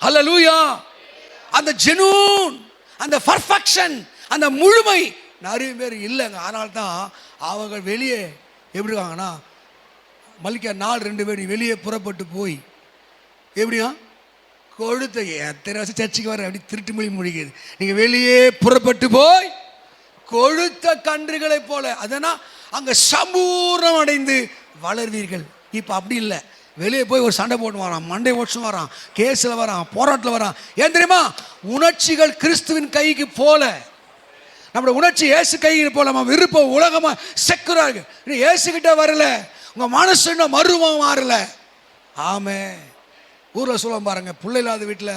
ஹல்லேலூயா. அந்த ஜெனூன், அந்த பர்ஃபெக்ஷன், அந்த முழுமை நிறைய பேர் இல்லைங்க. அதனால தான் அவங்க வெளியே எப்படி இருக்காங்கன்னா, மல்லிகா 4-2 பேர் வெளியே புறப்பட்டு போய் எப்படியா கொழுத்த எத்தனை வருஷம் சர்ச்சைக்கு வர அப்படி திருட்டு மொழி மொழிக்குது. நீங்கள் வெளியே புறப்பட்டு போய் கொழுத்த கன்றுகளை போல அதனால் அங்கே சம்பூர்ணம் அடைந்து வளர்வீர்கள். இப்போ அப்படி இல்லை. வெளியே போய் ஒரு சண்டை போட்டு வரான், மண்டை ஓட்சம் வரான், கேஸில் வரான், போராட்டத்தில் வரான். ஏன் தெரியுமா? உணர்ச்சிகள் கிறிஸ்துவின் கைக்கு போல. நம்மளோட உணர்ச்சி ஏசு கையில் போல. நம்ம விருப்பம் உலகமாக செக்குறாங்க. ஏசுகிட்ட வரல, உங்கள் மனசு இன்னும் மருவம் மாறல. ஆமே. ஊரில் சொல்ல பாருங்க, பிள்ளை இல்லாத வீட்டில்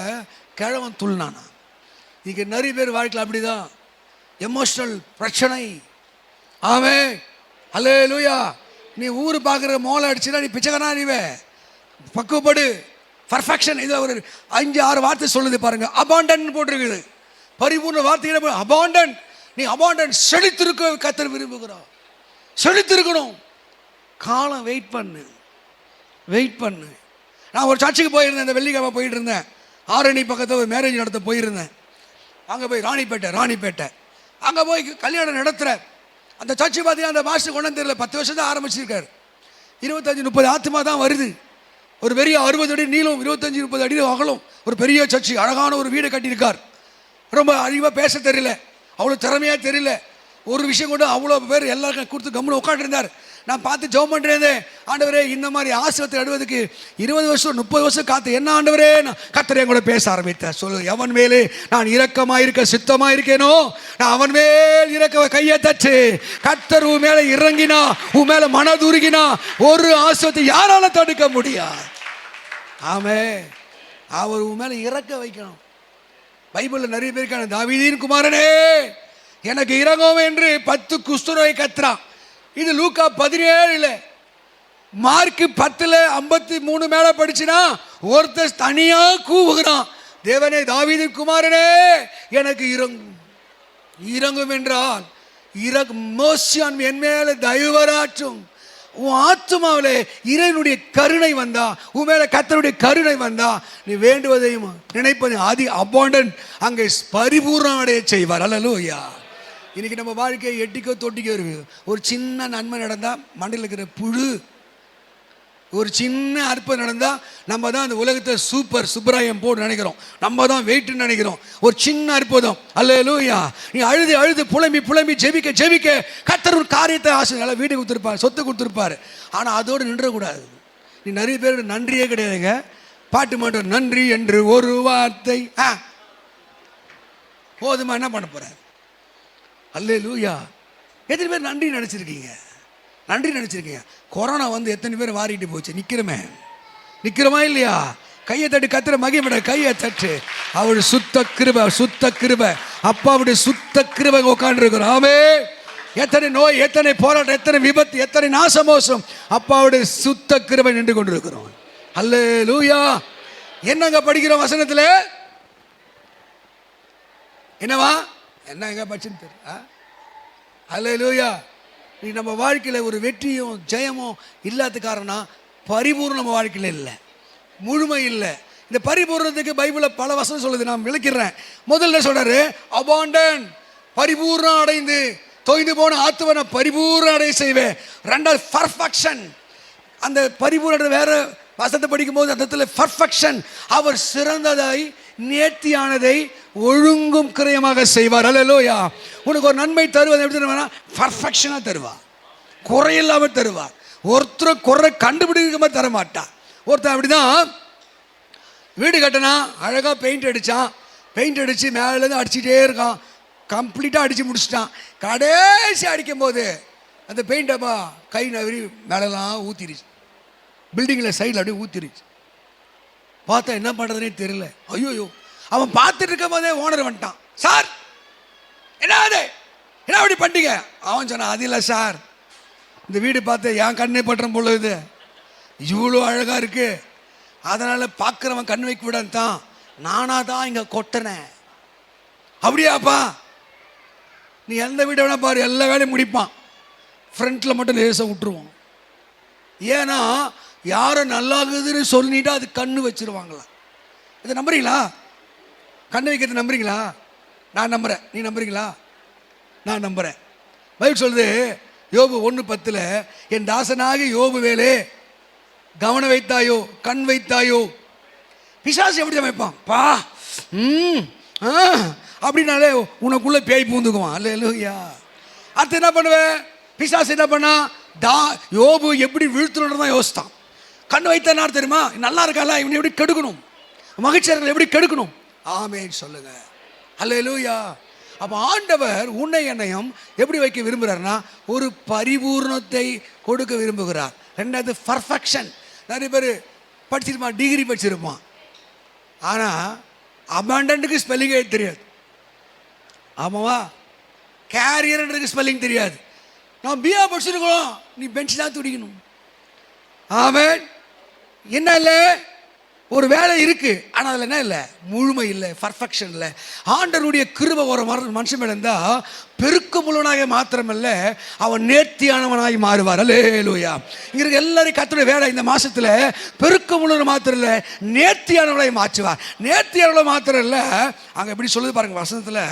கிழவன் துள்னானா. இங்கே நிறைய பேர் வாழ்க்கையில் அப்படி தான். எமோஷனல் பிரச்சனை. ஆமே. ஹல்லேலூயா. நீ ஊர் பார்க்குற மோளை அடிச்சுன்னா நீ பிச்சைக்காரனா நீவே. பக்குவப்படு. பர்ஃபெக்ஷன். இதில் ஒரு 5-6 வார்த்தை சொல்லுது பாருங்க. அபாண்டன் போட்டிருக்குது. பரிபூர்ண வார்த்தைகளை அபாண்டன். நீ அபாண்டன் செழித்திருக்க கர்த்தர் விரும்புகிறோம். செழித்திருக்கணும். காலம் வெயிட் பண்ணு, வெயிட் பண்ணு. நான் ஒரு சர்ச்சுக்கு போயிருந்தேன். இந்த வெள்ளிக்கிழமை போயிட்டு இருந்தேன். ஆரணி பக்கத்தில் ஒரு மேரேஜ் நடத்த போயிருந்தேன். அங்கே போய் ராணிப்பேட்டை அங்கே போய் கல்யாணம் நடத்துகிற அந்த சர்ச்சு பார்த்தீங்கன்னா அந்த மாஸ்டர் கொண்டு தெரியல. 10 வருஷம் தான் ஆரம்பிச்சிருக்காரு. 25-30 ஆத்மா தான் வருது. ஒரு பெரிய 60 அடி நீளம், 25-30 அடி அகலம், ஒரு பெரிய சர்ச்சு. அழகான ஒரு வீடு கட்டியிருக்கார். ரொம்ப அறிவாக பேச தெரியல, அவ்வளோ திறமையாக தெரியல. ஒரு விஷயம் கூட அவ்வளோ பேர் எல்லாருக்கும் கொடுத்து கம்முன்னு உட்காந்துருந்தார். நான் பார்த்து ஜெபம் பண்ணுறேன். ஆண்டவரே, இந்த மாதிரி ஆசீர்வாதத்தை அடுவதுக்கு 20 வருஷம் 30 வருஷம் காத்து என்ன ஆண்டவரே? நான் கர்த்தரே கூட பேச ஆரம்பித்தேன். சொல்லு, எவன் மேலே நான் இரக்கமாக இருக்க சித்தமாக இருக்கேனோ நான் அவன் மேல் இறக்க கையை தட்டு. கர்த்தர் உன் மேலே இறங்கினா, உன் மேலே மனதுருகினா ஒரு ஆசீர்வாதத்தை யாரால தடுக்க முடியாது. ஆமே. அவர் உன் மேலே இறக்க வைக்கணும். பைபிளில் நிறைய பேருக்கான தாவீதின் குமாரனே எனக்கு இறங்கும் என்று 10 குஷ்டரோகி கத்துறான். இது லூக்கா 17. மார்க் 10 53 மேல படிச்சுனா ஒருத்தர் தனியா கூவுகிறான், தேவனே தாவீதின் குமாரனே எனக்கு இறங்கும். இறங்கும் என்றால் மோசியான் என் மேல தயவராற்றும். உன் ஆத்மாவிலே இறைவனுடைய கருணை வந்தா, உன் மேல கர்த்தருடைய கருணை வந்தா, நீ வேண்டுவதையும் நினைப்பதையும் ஆதி அபாண்டன் அங்கே பரிபூர்ணம் அடைய செய்வார். அல்லேலூயா. இன்னைக்கு நம்ம வாழ்க்கையை எட்டிக்கோ தொட்டிக்கோ இருக்குது. ஒரு சின்ன நன்மை நடந்தால் மண்டையில் இருக்கிற புழு, ஒரு சின்ன அற்புதம் நடந்தால் நம்ம தான் அந்த உலகத்தை சுப்பராயம் போட்டு நினைக்கிறோம். நம்ம தான் வெயிட்டுன்னு நினைக்கிறோம். ஒரு சின்ன அற்புதம். அல்லேலூயா. நீ அழுது புலம்பி ஜெபிக்க கர்த்தர் ஒரு காரியத்தை ஆசை நல்லா வீடு கொடுத்துருப்பார், சொத்து கொடுத்துருப்பாரு. ஆனால் அதோடு நின்றக்கூடாது. நீ நிறைய பேர் நன்றியே கிடையாதுங்க. பாட்டு மாட்டோம், நன்றி என்று ஒரு வார்த்தை போதுமா? என்ன பண்ண போற? அல்லேலூயா. எத்தனை பேர் நன்றி நினைச்சிருக்கீங்க? கொரோனா வந்து எத்தனை பேர் வாரிட்டு போச்சு. நிக்கிறோமா இல்லையா? கையை தட்டு கத்திர மகிமையோட கையை தட்டு. அவருடைய சுத்த கிருபை அப்பாவுடைய சுத்த கிருபை உட்கார்ந்து இருக்கிறோம். ஆமே. எத்தனை நோய், எத்தனை போராட்டம், எத்தனை விபத்து, எத்தனை நாசமோசம், அப்பாவுடைய சுத்த கிருபை நின்று கொண்டிருக்கிறோம். அல்லேலூயா. என்னங்க படிக்கிறோம் வசனத்துல? என்னவா என்ன எங்க படிச்சுன்னு தெரியும்? அல்லேலூயா. நீ நம்ம வாழ்க்கையில் ஒரு வெற்றியும் ஜெயமும் இல்லாத காரணம் பரிபூர்ணம் நம்ம வாழ்க்கையில் இல்லை, முழுமை இல்லை. இந்த பரிபூர்ணத்துக்கு பைபிளில் பல வசனம் சொல்லுது, நான் விளக்கிறேன். முதல்ல சொல்றாரு அபாண்டன், பரிபூர்ணம் அடைந்து தொய்ந்து போன ஆத்துவனை பரிபூர்ணம் அடைய செய்வேன். ரெண்டாவது பர்ஃபெக்ஷன். அந்த பரிபூர்ண வேற வசனத்தை படிக்கும் போது அந்த இடத்துல பர்ஃபெக்ஷன், அவர் சிறந்ததை நேர்த்தியானதை ஒழுங்கும் கிரயமாக செய்வார். அல்லேலூயா. உனக்கு ஒரு நன்மை தருவது எப்படி தருவானா? பர்ஃபெக்ஷனாக தருவார், குறையில்லாமல் தருவார். ஒருத்தர் குறை கண்டுபிடிக்க மாதிரி தர மாட்டார். ஒருத்தர் அப்படிதான் வீடு கட்டினா அழகாக பெயிண்ட் அடித்து மேலேருந்து அடிச்சுட்டே இருக்கான். கம்ப்ளீட்டாக அடித்து முடிச்சிட்டான். கடைசி அடிக்கும் போது அந்த பெயிண்டப்பா கை நவரி மேலெல்லாம் ஊற்றிருச்சு, பில்டிங்கில் சைடில் அப்படியே ஊற்றிருச்சு. பார்த்தா என்ன பண்ணுறதுனே தெரியல. ஐயோ, அவன் பார்த்துட்டு இருக்கும் போதே ஓனர் வந்துட்டான். சார் என்ன அப்படி பண்ணிங்க? அவன் சொன்னான், அது இல்லை சார், இந்த வீடு பார்த்து என் கண்ணை பட்டுற போல இது இவ்வளோ அழகாக இருக்கு, அதனால் பார்க்குறவன் கண் வைக்க விடத்தான் நானாக தான் இங்கே கொட்டினேன். அப்படியாப்பா? நீ எந்த வீடை வேணா பாரு, எல்லா வேலையும் முடிப்பான். ஃப்ரண்ட்டில் மட்டும் லேசாக விட்டுருவோம். ஏன்னா யாரும் நல்லாகுதுன்னு சொல்லிட்டா அது கண்ணு வச்சிருவாங்களா. இதை நம்புறீங்களா? கண்ணை வைக்கிறது நம்புறீங்களா? நான் நம்புறேன். நீ நம்புறீங்களா? நான் நம்புறேன். பைபிள் சொல்லுது யோபு 1:10, என் தாசனாக யோபு வேலே கவனம் வைத்தாயோ, கண் வைத்தாயோ. பிசாசு எப்படி வைப்பான்? பா அப்படின்னாலே உனக்குள்ள பேய் பூந்துக்குவான். அல்லேலூயா. அடுத்து என்ன பண்ணுவேன்? பிசாசு என்ன பண்ணா, யோபு எப்படி வீழ்த்தணும் தான் யோசித்தான். கண் வைத்தா தெரியுமா? நல்லா இருக்கால, இவனை எப்படி கெடுக்கணும், மகிழ்ச்சியர்கள் எப்படி கெடுக்கணும். ஆமேன் சொல்லுங்க. அல்லேலூயா. அப்போ ஆண்டவர் உன்னை என்னையும் எப்படி வைக்க விரும்புகிறார்னா, ஒரு பரிபூர்ணத்தை கொடுக்க விரும்புகிறார். ரெண்டாவது பர்ஃபெக்ஷன். நிறைய பேர் படிச்சிருப்பான், டிகிரி படிச்சிருப்பான், ஆனால் அபாண்டன்ட்டுக்கு ஸ்பெல்லிங் தெரியாது. ஆமாவா? கேரியர்ன்றதுக்கு ஸ்பெல்லிங் தெரியாது. நான் பிஏ படிச்சிருக்கோம், நீ பெஞ்ச் தான் துடிக்கணும். ஆமென். என்ன இல்லை, ஒரு வேலை இருக்கு, ஆனால் அதில் என்ன இல்லை, முழுமை இல்லை, பர்ஃபெக்ஷன் இல்லை. ஆண்டவருடைய கிருபை ஒரு மனுஷன் மேலே இருந்தால் பெருக்கமுள்ளவனாக மாத்திரமல்ல, அவன் நேர்த்தியானவனாய் மாறுவார். அல்லேலூயா. இங்கே இருக்க எல்லாரும் கர்த்தருடைய வேலை இந்த மாசத்துல பெருக்கமுள்ளவன் மாத்திரம் இல்லை, நேர்த்தியானவனாய் மாற்றுவார். நேர்த்தியானவளை மாத்திரம் இல்லை, அங்கே எப்படி சொல்லுது பாருங்க வசனத்தில்,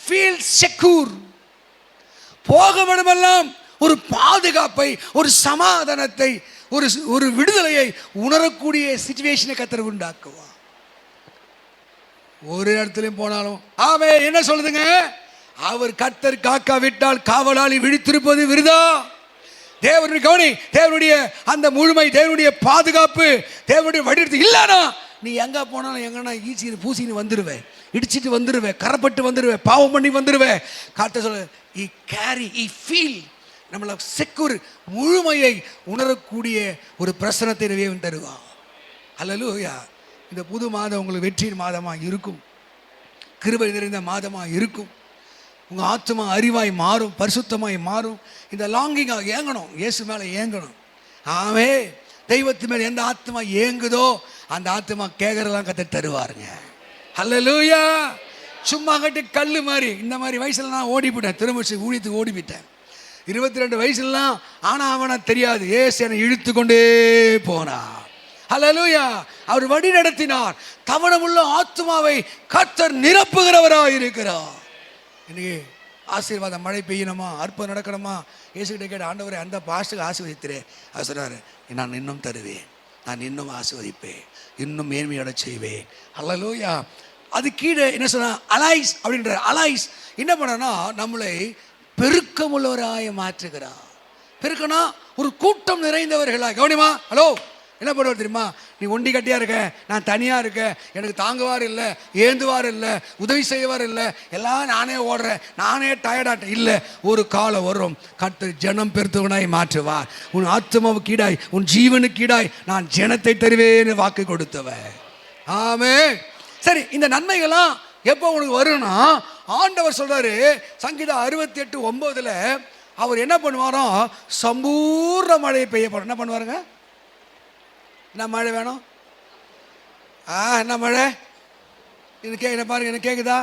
ஃபீல் செக்யூர். போக வேண்டுமெல்லாம் ஒரு பாதுகாப்பை, ஒரு சமாதானத்தை, ஒரு விடுதலையை உணரக்கூடிய சிச்சுவேஷனை கர்த்தர் உண்டாக்குவா. ஒரு இடத்துலையும் போனாலும் ஆமே என்ன சொல்லுதுங்க, அவர் கர்த்தர் காக்கா விட்டால் காவலாளி விழித்திருப்பது விருதா. தேவனுடைய கவனி, தேவனுடைய அந்த முழுமை, தேவனுடைய பாதுகாப்பு, தேவனுடைய வடிவத்து இல்லைனா நீ எங்க போனாலும் எங்கன்னா ஈச்சி பூசின்னு வந்துடுவேன், இடிச்சிட்டு வந்துடுவேன், கரப்பட்டு வந்துடுவேன், பாவம் பண்ணி வந்துடுவேன். கர்த்தர் சொல்ல, இ கேரி, இ ஃபீல், நம்மளை செக்யூர், முழுமையை உணரக்கூடிய ஒரு பிரசனத்தை தேவன் தருவா. அல்லேலூயா. இந்த புது மாதம் உங்களுக்கு வெற்றியின் மாதமாக இருக்கும், கிருபை நிறைந்த மாதமாக இருக்கும். உங்கள் ஆத்மா அறிவாய் மாறும், பரிசுத்தமாய் மாறும். இந்த லாங்கிங்காக ஏங்கணும், இயேசு மேலே ஏங்கணும். ஆமே. தெய்வத்து மேலே எந்த ஆத்மா ஏங்குதோ அந்த ஆத்மா கேட்கறதெல்லாம் கத்த தருவாருங்க. அல்லேலூயா. சும்மா கட்டி கல் மாதிரி இந்த மாதிரி வயசுல நான் ஓடிவிட்டேன், திரும்ப ஊழியத்துக்கு ஓடிவிட்டேன். 22 வயசுலாம் ஆனா அவனை தெரியாது, ஏசு என்னை இழுத்து கொண்டே போனார். அல்லேலூயா. அவர் வழி நடத்தினார். தவணமுள்ள ஆத்மாவை கர்த்தர் நிரப்புகிறவராக இருக்கிறார். இன்னைக்கு ஆசீர்வாதம் மழை பெய்யணுமா, அற்புதம் நடக்கணுமா, இயேசுகிட்ட கேட்ட, ஆண்டவரே அந்த பாஸ்டருக்கு ஆசீர்வதித்திரே. அவர் சொன்னார், நான் இன்னும் தருவேன், நான் இன்னும் ஆசீர்வதிப்பேன், இன்னும் மேன்மையோட செய்வேன். அல்லேலூயா. அது கீழே என்ன சொன்னா, அலைஸ் அப்படின்ற அலைஸ் என்ன பண்ணனா, நம்மளை பெருக்கமுள்ளவராய் மாற்றுகிறார். பெருக்கனா ஒரு கூட்டம் நிறைந்தவர்களாய். கவனிமா. ஹலோ, என்ன பண்ணுவார் தெரியுமா? நீ ஒண்டி கட்டியா இருக்க, நான் தனியா இருக்க, எனக்கு தாங்குவார் இல்லை, ஏந்துவார் இல்லை, உதவி செய்வார் இல்லை, எல்லாம் நானே ஓடுறேன், நானே டயர்டாட்டேன் இல்லை. ஒரு காலம் வரும், கர்த்தர் ஜனம் பெருத்தவனாய் மாற்றுவார். உன் ஆத்மாவுக்கு ஈடாய், உன் ஜீவனுக்கு ஈடாய் நான் ஜனத்தை தருவேன்னு வாக்கு கொடுத்தவன். ஆமே. சரி, இந்த நன்மைகள்லாம் எப்போ உனக்கு வரும்னா, ஆண்டவர் சொல்றாரு சங்கீதம் 68:9 அவர் என்ன பண்ணுவாராம், சம்பூர்ண மழையை பெய்ய போற. என்ன பண்ணுவாருங்க? என்ன மழை வேணும்? என்ன மழை? என்ன பாருங்க, என்ன கேக்குதா?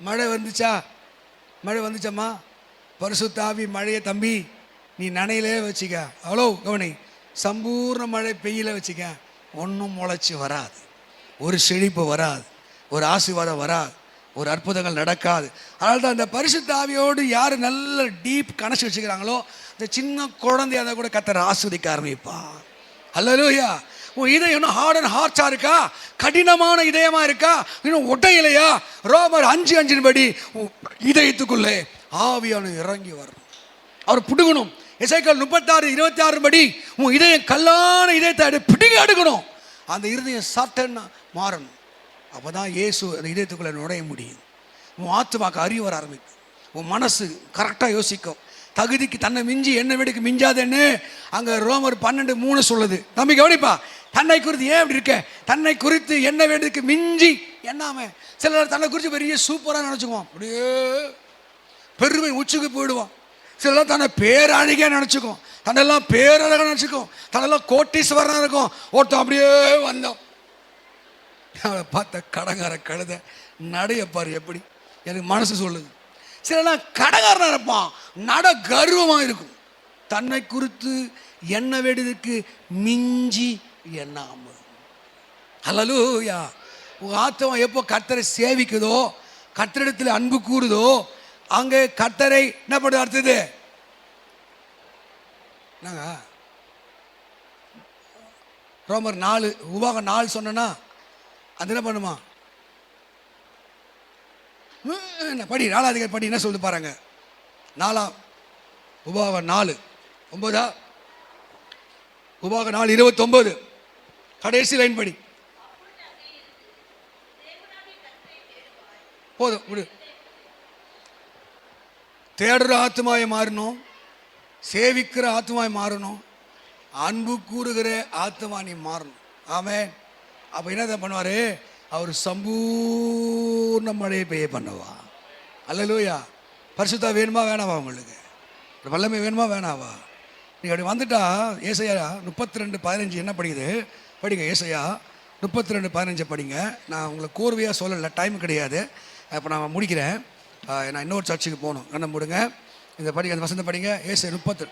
மழை வந்துச்சா? மழை வந்துச்சம்மா. பரிசுத்த ஆவி மழையை தம்பி நீ நனையிலே வச்சுக்க. அவ்வளோ கவனி, சம்பூர்ண மழை பெய்யல வச்சுக்க, ஒன்றும் முளைச்சி வராது, ஒரு செழிப்பு வராது, ஒரு ஆசீர்வாதம் வராது, ஒரு அற்புதங்கள் நடக்காது. அதனால தான் அந்த பரிசுத்த ஆவியோடு யார் நல்ல டீப் கனெக்ஷன் வச்சுக்கிறாங்களோ, இந்த சின்ன குழந்தைய அதை கூட கர்த்தர் ஆஸ்வதிக்க ஆரம்பிப்பா. அல்லேலூயா. உன் இதயம் இன்னும் ஹார்ட் அண்ட் ஹார்ட்ஸா இருக்கா, கடினமான இதயமா இருக்கா, இன்னும் ஒட்டையிலையா? ரோமர் 5:5 படி இதயத்துக்குள்ளே ஆவியான இறங்கி வரும், அவர் பிடுங்கணும். எசேக்கியேல் 36:26 படி உன் இதயம் கல்லான இதயத்தை பிடிங்க எடுக்கணும். அந்த இருதயம் சட்டன்னா மாறணும். அப்போதான் இயேசு அந்த இதயத்துக்குள்ளே நுழைய முடியும். உன் ஆத்துமாக்கு அறிவு வர ஆரம்பிக்கும், உன் மனசு கரெக்டாக யோசிக்கும். தகுதிக்கு தன்னை மிஞ்சி என்ன வீடுக்கு மிஞ்சாதேன்னு அங்கே ரோமர் 12:3 சொல்லுது. தம்பி கவனிப்பா, தன்னை குறித்து ஏன் அப்படி இருக்க? தன்னை குறித்து என்ன வேண்டுக்கு மிஞ்சி என்னாம. சிலர் தன்னை குறித்து பெரிய சூப்பராக நினச்சிக்குவான், அப்படியே பெருமை உச்சுக்கு போயிடுவான். சிலர் தன்னை பேரழகியாக நினச்சிக்கும், தன்னெல்லாம் பேரழகாக நினச்சிக்கும், தன்னெல்லாம் கோட்டீஸ்வரனாக இருக்கும். ஒருத்தன் அப்படியே வந்தோம், அவளை பார்த்த கடங்கார கழுத நடையப்பார் எப்படி, எனக்கு மனசு சொல்லுது. சிலலாம் கடங்காரனாக இருப்பான், நட கர்வமாக இருக்கும். தன்னை குறித்து என்ன வேண்டியதுக்கு மிஞ்சி எண்ணாமல். ஹல்லேலூயா. உங்க ஆத்மா எப்போ கர்த்தரை சேவிக்குதோ, கர்த்தரிடத்தில் அன்பு கூறுதோ, அங்கே கர்த்தரை என்ன பண்ணுது? அடுத்தது என்னங்க? ரோமர் 4 உபாகம் 4 சொன்னா அது என்ன பண்ணுமா? படி 4ஆம் அதிகாரம் படி, என்ன சொல்லுது பாருங்க. 4ஆம் உபாகம் 4 9 உபாகம் 4 29 கடைசி லைன் படி. போதும் விடு. தேடுற ஆத்மாவை மாறணும், சேவிக்கிற ஆத்மாவை மாறணும், அன்பு கூறுகிற ஆத்மா நீ மாறணும். ஆமென். அப்போ என்னதான் பண்ணுவார்? அவர் சம்பூர்ண மழையை பெய்ய பண்ணுவா. அல்லேலூயா. பரிசுத்தா வேணுமா வேணாவா? உங்களுக்கு வல்லமை வேணுமா வேணாவா? நீங்கள் அப்படி வந்துட்டா ஏசாயா 32:15 என்ன படிக்குது? படிங்க. ஏசாயா 32:15 படிங்க. நான் உங்களை கோர்வையாக சொல்லலை, டைம் கிடையாது. இப்போ நான் முடிக்கிறேன். நான் இன்னொரு சர்ச்சுக்கு போகணும். கண்ணை மூடுங்க. இந்த படிங்க, அந்த வசந்த படிங்க. ஏசாயா 30